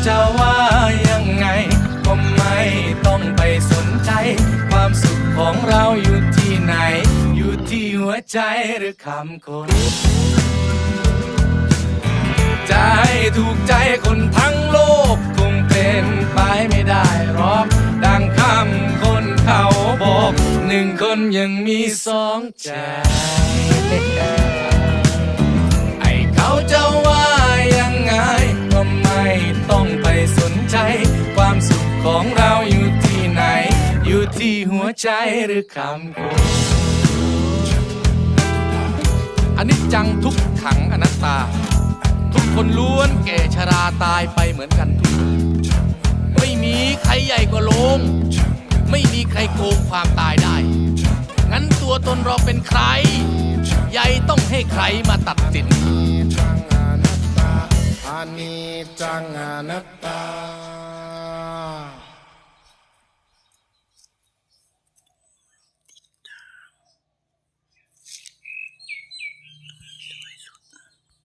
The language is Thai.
จะว่ายังไงก็ไม่ต้องไปสนใจความสุขของเราอยู่ที่ไหนอยู่ที่หัวใจหรือคำคนจะให้ถูกใจคนทั้งโลกคงเป็นไปไม่ได้หรอกดังคำคนเขาบอกหนึ่งคนยังมีสองใจไอ้เขาจะว่ายังไงก็ไม่ต้องไปสนใจความสุขของเราอยู่ที่ไหนอยู่ที่หัวใจหรือคำคนอนิจจังทุกขังอนัตตาทุกคนล้วนแก่ชราตายไปเหมือนกันทุกคนไม่มีใครใหญ่กว่าโลงไม่มีใครโกงความตายได้งั้นตัวตนเราเป็นใครใหญ่ต้องให้ใครมาตัดสินアニจจังอนัตตา